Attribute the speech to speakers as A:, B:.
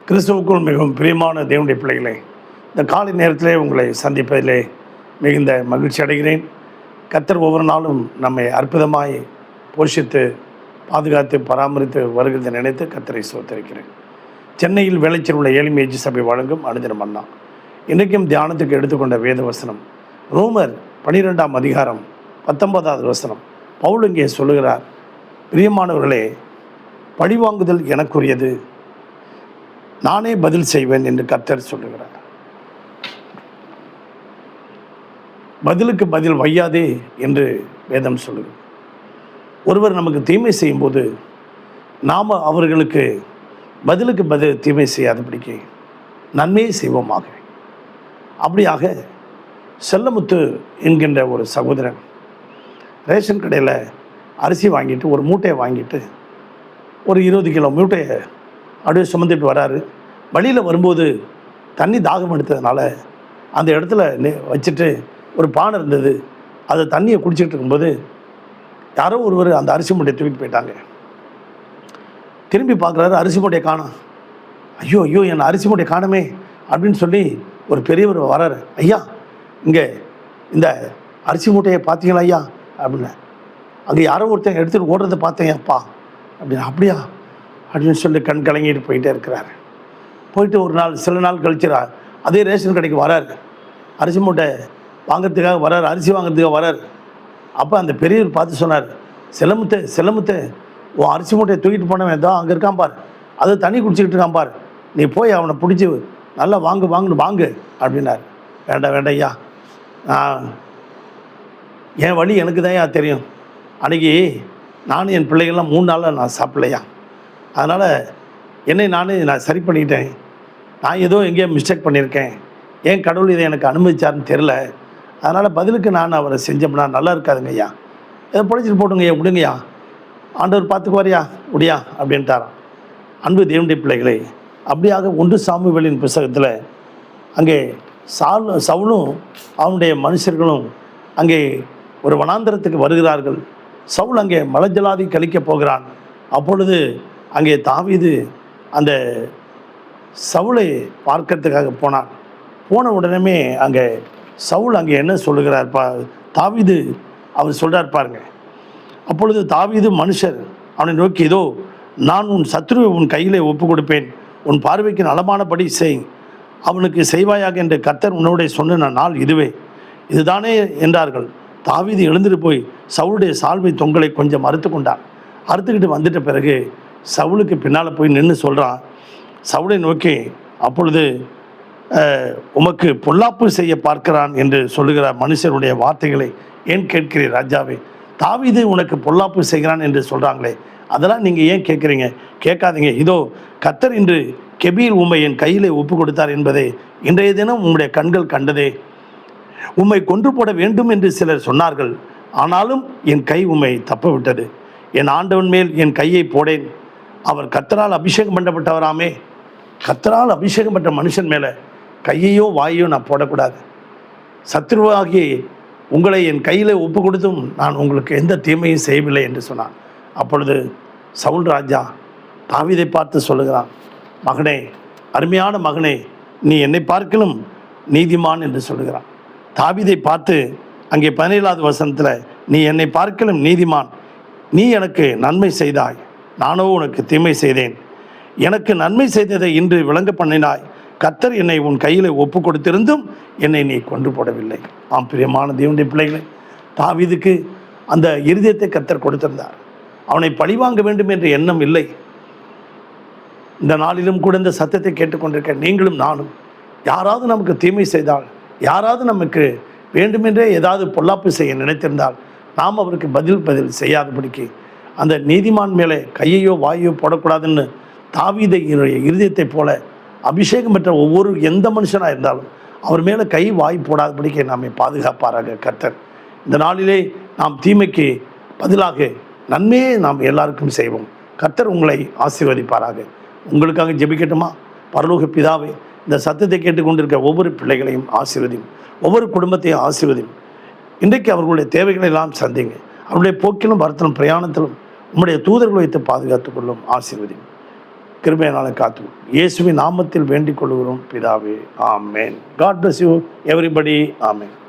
A: கிறிஸ்துவுக்குள் மிகவும் பிரியமான தேவனுடைய பிள்ளைகளே, இந்த காலை நேரத்திலே உங்களை சந்திப்பதிலே மிகுந்த மகிழ்ச்சி அடைகிறேன். கர்த்தர் ஒவ்வொரு நாளும் நம்மை அற்புதமாய் போஷித்து பாதுகாத்து பராமரித்து வருகிறதை நினைத்து கர்த்தரை ஸ்தோத்திரிக்கிறேன். சென்னையில் வேலைச்சல் உள்ள ஏழை மேய்ச்சி சபை வழங்கும் அனுதினம் மன்னா. இன்றைக்கும் தியானத்துக்கு எடுத்துக்கொண்ட வேத வசனம் ரோமர் 12ஆம் அதிகாரம் 19வது வசனம். பவுல் இங்கே சொல்லுகிறார், பிரியமானவர்களே, பழிவாங்குதல் எனக்குரியது, நானே பதில் செய்வேன் என்று கர்த்தர் சொல்லுகிறார். பதிலுக்கு பதில் வையாதே என்று வேதம் சொல்லுகிறது. ஒருவர் நமக்கு தீமை செய்யும்போது நாம் அவர்களுக்கு பதிலுக்கு பதில் தீமை செய்யாதபடிக்கு நன்மையை செய்வோமாக. அப்படியாக செல்லமுத்து என்கின்ற ஒரு சகோதரன் ரேஷன் கடையில் அரிசி வாங்கிட்டு ஒரு மூட்டையை வாங்கிட்டு ஒரு 20 கிலோ மூட்டையை அப்படியே சுமந்துட்டு வராரு. வழியில் வரும்போது தண்ணி தாகம் எடுத்ததுனால அந்த இடத்துல வச்சுட்டு ஒரு பானை இருந்தது, அதை தண்ணியை குடிச்சிட்டு இருக்கும்போது யாரோ ஒருவர் அந்த அரிசி மூட்டையை தூக்கிட்டு போயிட்டாங்க. திரும்பி பார்க்குறாரு, அரிசி மூட்டையை காணோம். ஐயோ ஐயோ, என் அரிசி மூட்டையை காணுமே அப்படின்னு சொல்லி ஒரு பெரியவர் வராரு. ஐயா, இங்கே இந்த அரிசி மூட்டையை பார்த்தீங்களா ஐயா அப்படின்னு. அங்கே யாரோ ஒருத்தன் எடுத்துகிட்டு ஓடுறதை பார்த்தேன் அப்பா அப்படின்னு. அப்படியா அப்படின்னு சொல்லி கண் கலங்கிட்டு போயிட்டே இருக்கிறாரு. போயிட்டு ஒரு நாள் சில நாள் கழிச்சுரா அதே ரேஷன் கடைக்கு வராரு, அரிசி மூட்டை வாங்கிறதுக்காக வராரு, அரிசி வாங்கிறதுக்காக வராரு. அப்போ அந்த பெரியவர் பார்த்து சொன்னார், செல்லமுத்து உன் அரிசி மூட்டையை தூக்கிட்டு போனவன் ஏதோ அங்கே இருக்கான் பார், அதை தண்ணி குடிச்சிக்கிட்டு இருக்கான் பார், நீ போய் அவனை பிடிச்சி நல்லா வாங்கு அப்படின்னார். வேண்டாம் ஐயா, என் வழி எனக்கு தான் ஐயா தெரியும். அன்றைக்கி நானும் என் பிள்ளைகள்லாம் 3 நாளாக நான் சாப்பிட்லையா, அதனால் நான் சரி பண்ணிக்கிட்டேன். நான் ஏதோ எங்கேயோ மிஸ்டேக் பண்ணியிருக்கேன், ஏன் கடவுள் இதை எனக்கு அனுமதிச்சாருன்னு தெரில, அதனால் பதிலுக்கு நான் அவரை செஞ்சோம்னா நல்லா இருக்காதுங்க ஐயா, ஏதோ பிழைச்சிட்டு போட்டுங்கய்யா, விடுங்கய்யா, ஆண்டவர் பார்த்துக்குவாரியா முடியா அப்படின்ட்டாராம். அன்பு தேவனுடைய பிள்ளைகளை, அப்படியாக 1 சாமுவேலின் புத்தகத்தில் அங்கே சவுலும் அவனுடைய மனுஷர்களும் அங்கே ஒரு வனாந்தரத்துக்கு வருகிறார்கள். சவுல் அங்கே மலஜலாதி கழிக்கப் போகிறான். அப்பொழுது அங்கே தாவீது அந்த சவுலை பார்க்கறதுக்காக போனான். போன உடனே அங்கே சவுல் அங்கே என்ன சொல்லுகிறார் தாவீது அவர் சொல்கிறார் பாருங்க. அப்பொழுது தாவீது மனுஷர் அவனை நோக்கி, இதோ நான் உன் சத்துருவை உன் கையிலே ஒப்பு கொடுப்பேன், உன் பார்வைக்கு நலமானபடி செய், அவனுக்கு செய்வாயாக என்று கர்த்தர் உன்னோட சொன்ன நாள் இதுதானே என்றார்கள். தாவீது எழுந்துட்டு போய் சவுளுடைய சால்வை தொங்கலை கொஞ்சம் அறுத்துக்கிட்டு வந்துட்ட பிறகு சவுலுக்கு பின்னால் போய் நின்று சொல்கிறான். சவுலை நோக்கி, அப்பொழுது உமக்கு பொல்லாப்பு செய்ய பார்க்கிறான் என்று சொல்லுகிறார் மனுஷருடைய வார்த்தைகளை ஏன் கேட்கிறீர் ராஜாவே? தாவீது உனக்கு பொல்லாப்பு செய்கிறான் என்று சொல்கிறாங்களே, அதெல்லாம் நீங்கள் ஏன் கேட்குறீங்க? கேட்காதீங்க. இதோ கர்த்தர் இன்று கெபீர் உம்மை என் கையிலே ஒப்பு கொடுத்தார் என்பதை இன்றைய தினம் உம்முடைய கண்கள் கண்டதே. உம்மை கொன்று போட வேண்டும் என்று சிலர் சொன்னார்கள், ஆனாலும் என் கை உம்மை தப்ப விட்டது. என் ஆண்டவன் மேல் என் கையை போடேன், அவர் கர்த்தரால் அபிஷேகம் பண்ணப்பட்டவராமே. கர்த்தரால் அபிஷேகம் பெற்ற மனுஷன் மேலே கையையோ வாயையோ நான் போடக்கூடாது. சத்ருவாகி உங்களை என் கையில் ஒப்பு கொடுத்தும் நான் உங்களுக்கு எந்த தீமையும் செய்யவில்லை என்று சொன்னான். அப்பொழுது சவுல் ராஜா தாவீதை பார்த்து சொல்லுகிறான், மகனே, அருமையான மகனே, நீ என்னை பார்க்கலும் நீதிமான் என்று சொல்லுகிறான். தாவீதை பார்த்து அங்கே 17வது வசனத்தில், நீ என்னை பார்க்கலும் நீதிமான், நீ எனக்கு நன்மை செய்தாய், நானோ உனக்கு தீமை செய்தேன். எனக்கு நன்மை செய்ததை இன்று விளங்க பண்ணினாய். கர்த்தர் என்னை உன் கையில் ஒப்பு கொடுத்திருந்தும் என்னை நீ கொண்டு போடவில்லை. பிரியமான தேவனுடைய பிள்ளைகளை, தாவீதுக்கு அந்த இருதயத்தை கர்த்தர் கொடுத்திருந்தார். அவனை பழிவாங்க வேண்டும் என்ற எண்ணம் இல்லை. இந்த நாளிலும் கூட இந்த சத்தத்தை கேட்டுக்கொண்டிருக்க நீங்களும் நானும், யாராவது நமக்கு தீமை செய்தால், யாராவது நமக்கு வேண்டுமென்றே ஏதாவது பொல்லாப்பு செய்ய நினைத்திருந்தால் நாம் அவருக்கு பதில் செய்யாதபடிக்கு அந்த நீதிமான் மேலே கையையோ வாயையோ போடக்கூடாதுன்னு தாவீதையினுடைய இருதயத்தை போல அபிஷேகம் பெற்ற ஒவ்வொரு எந்த மனுஷனாக இருந்தாலும் அவர் மேலே கை வாய் போடாதபடிக்கு நம்மை பாதுகாப்பாராக கர்த்தர். இந்த நாளிலே நாம் தீமைக்கு பதிலாக நன்மையே நாம் எல்லாருக்கும் செய்வோம். கர்த்தர் உங்களை ஆசீர்வதிப்பாராக. உங்களுக்காக ஜெபிக்கட்டுமா? பரலோக பிதாவே, இந்த சத்தத்தை கேட்டுக்கொண்டிருக்க ஒவ்வொரு பிள்ளைகளையும் ஆசீர்வதியும், ஒவ்வொரு குடும்பத்தையும் ஆசீர்வதியும். இன்றைக்கு அவர்களுடைய தேவைகளை எல்லாம் சந்திங்க. அவருடைய போக்கிலும் வரத்திலும் பிரயாணத்திலும் உம்முடைய தூதர்கள் வைத்து பாதுகாத்துக் கொள்ளும். ஆசீர்வதியும். கிருபையினால் காத்து இயேசுவின் நாமத்தில் வேண்டிக் கொள்கிறோம் பிதாவே. ஆமென். God bless you everybody. Amen.